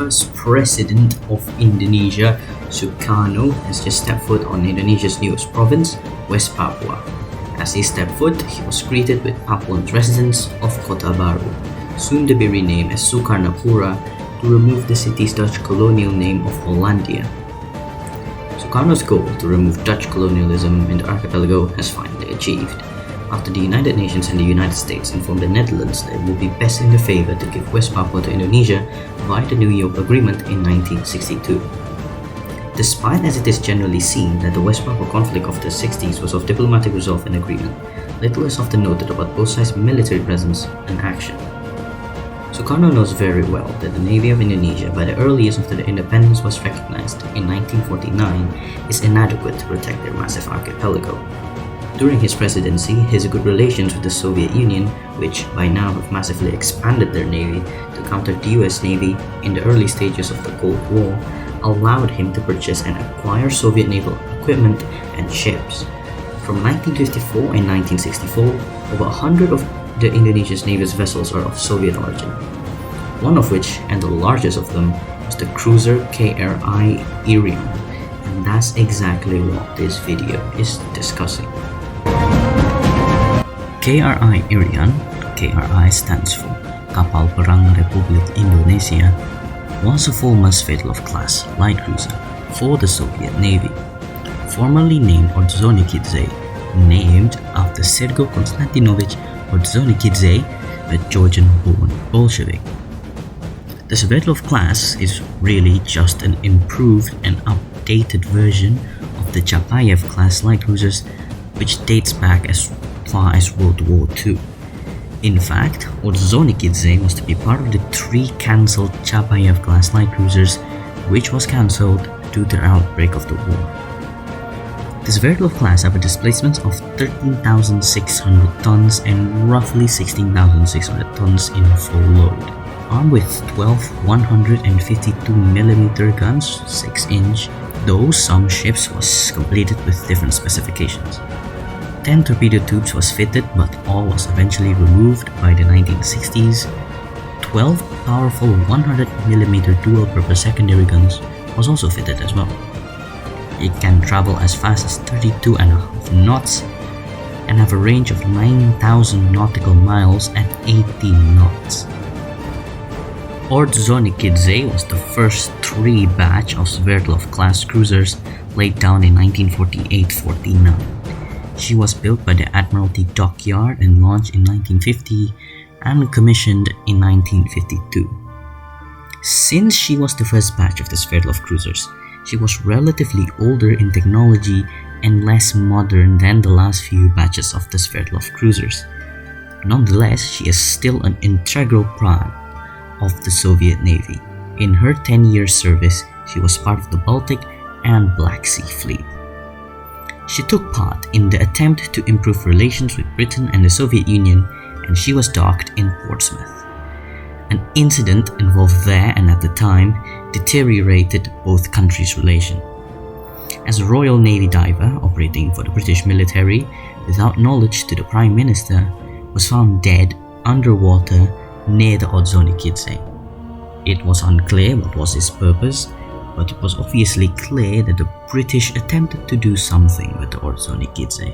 first president of Indonesia, Sukarno, has just stepped foot on Indonesia's newest province, West Papua. As he stepped foot, he was greeted with Papuan residents of Kota Baru, soon to be renamed as Sukarnapura, to remove the city's Dutch colonial name of Hollandia. Sukarno's goal to remove Dutch colonialism in the archipelago has finally achieved, after the United Nations and the United States informed the Netherlands that it would be best in their favor to give West Papua to Indonesia via the New York Agreement in 1962. Despite as it is generally seen that the West Papua conflict of the 60s was of diplomatic resolve and agreement, little is often noted about both sides' military presence and action. Sukarno knows very well that the Navy of Indonesia, by the early years after the independence was recognized in 1949, is inadequate to protect their massive archipelago. During his presidency, his good relations with the Soviet Union, which by now have massively expanded their navy to counter the US Navy in the early stages of the Cold War, allowed him to purchase and acquire Soviet naval equipment and ships. From 1954 and 1964, over 100 of the Indonesia's navy's vessels are of Soviet origin, one of which, and the largest of them, was the cruiser KRI Irian, and that's exactly what this video is discussing. KRI Irian, KRI stands for Kapal Perang Republik Indonesia, was a former Svetov-class light cruiser for the Soviet Navy, formerly named Ordzhonikidze, named after Sergei Konstantinovich Ordzhonikidze, a Georgian-born Bolshevik. The Svetov class is really just an improved and updated version of the Chapayev class light cruisers, which dates back as far as World War II. In fact, Ordzhonikidze was to be part of the 3 cancelled Chapayev class light cruisers, which was cancelled due to the outbreak of the war. The Svetov class have a displacement of 13,600 tons and roughly 16,600 tons in full load. Armed with 12 152mm guns, 6-inch, though some ships was completed with different specifications. 10 torpedo tubes was fitted, but all was eventually removed by the 1960s. 12 powerful 100mm dual-purpose secondary guns was also fitted as well. It can travel as fast as 32.5 knots and have a range of 9,000 nautical miles at 18 knots. Ordzhonikidze was the first 3 batch of Svetov-class cruisers laid down in 1948-49. She was built by the Admiralty Dockyard and launched in 1950 and commissioned in 1952. Since she was the first batch of the Svetov cruisers, she was relatively older in technology and less modern than the last few batches of the Svetov cruisers. Nonetheless, she is still an integral part of the Soviet Navy. In her 10-year service, she was part of the Baltic and Black Sea Fleet. She took part in the attempt to improve relations with Britain and the Soviet Union, and she was docked in Portsmouth. An incident involved there and at the time deteriorated both countries' relation. As a Royal Navy diver operating for the British military without knowledge to the Prime Minister, was found dead underwater near the Ordzhonikidze. It was unclear what was his purpose, but it was obviously clear that the British attempted to do something with the Ordzhonikidze.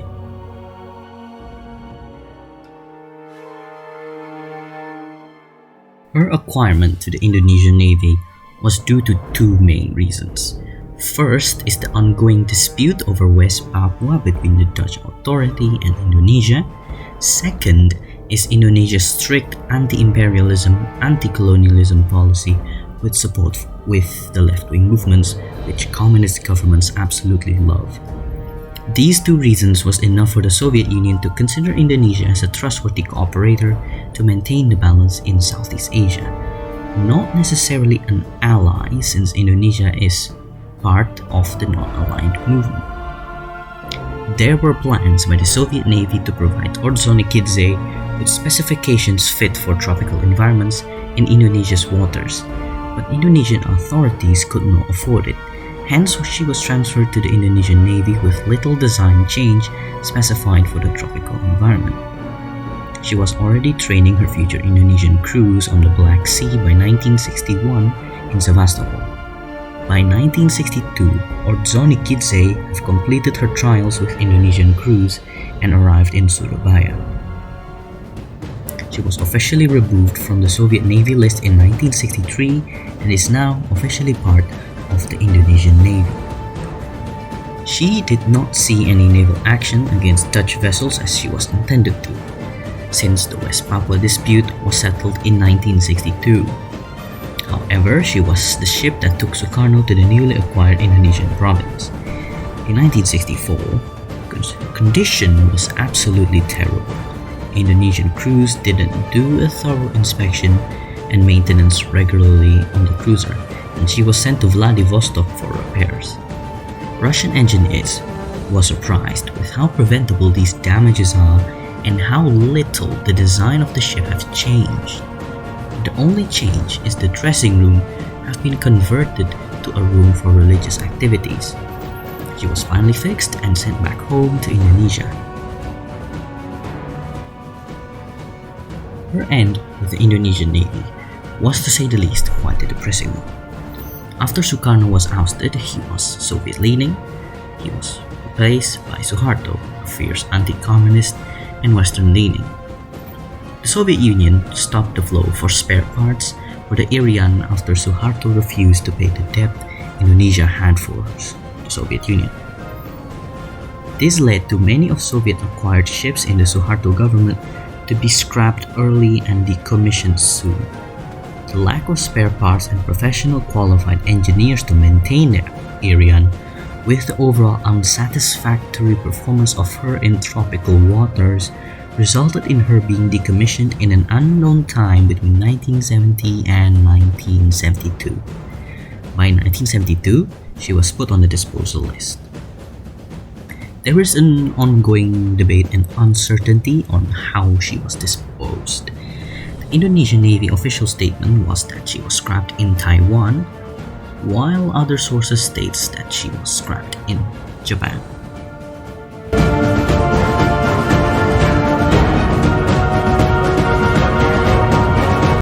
Her acquirement to the Indonesian Navy was due to 2 main reasons. First is the ongoing dispute over West Papua between the Dutch authority and Indonesia. Second is Indonesia's strict anti-imperialism, anti-colonialism policy with support with the left-wing movements, which communist governments absolutely love. These 2 reasons was enough for the Soviet Union to consider Indonesia as a trustworthy cooperator to maintain the balance in Southeast Asia. Not necessarily an ally, since Indonesia is part of the non-aligned movement. There were plans by the Soviet Navy to provide Ordzhonikidze with specifications fit for tropical environments in Indonesia's waters, but Indonesian authorities could not afford it. Hence, she was transferred to the Indonesian Navy with little design change specified for the tropical environment. She was already training her future Indonesian crews on the Black Sea by 1961 in Sevastopol. By 1962, Ordzhonikidze had completed her trials with Indonesian crews and arrived in Surabaya. She was officially removed from the Soviet Navy list in 1963 and is now officially part of the Indonesian Navy. She did not see any naval action against Dutch vessels as she was intended to, since the West Papua dispute was settled in 1962. However, she was the ship that took Sukarno to the newly acquired Indonesian province. In 1964, condition was absolutely terrible. Indonesian crews didn't do a thorough inspection and maintenance regularly on the cruiser, and she was sent to Vladivostok for repairs. Russian engineers were surprised with how preventable these damages are and how little the design of the ship has changed. The only change is the dressing room has been converted to a room for religious activities. She was finally fixed and sent back home to Indonesia. Her end with the Indonesian Navy was, to say the least, quite a depressing one. After Sukarno was ousted, he was Soviet-leaning. He was replaced by Suharto, a fierce anti-communist and Western-leaning. The Soviet Union stopped the flow for spare parts for the Irian after Suharto refused to pay the debt Indonesia had for the Soviet Union. This led to many of Soviet-acquired ships in the Suharto government to be scrapped early and decommissioned soon. The lack of spare parts and professional qualified engineers to maintain the Irian, with the overall unsatisfactory performance of her in tropical waters, resulted in her being decommissioned in an unknown time between 1970 and 1972. By 1972, she was put on the disposal list. There is an ongoing debate and uncertainty on how she was disposed. The Indonesian Navy official statement was that she was scrapped in Taiwan, while other sources states that she was scrapped in Japan.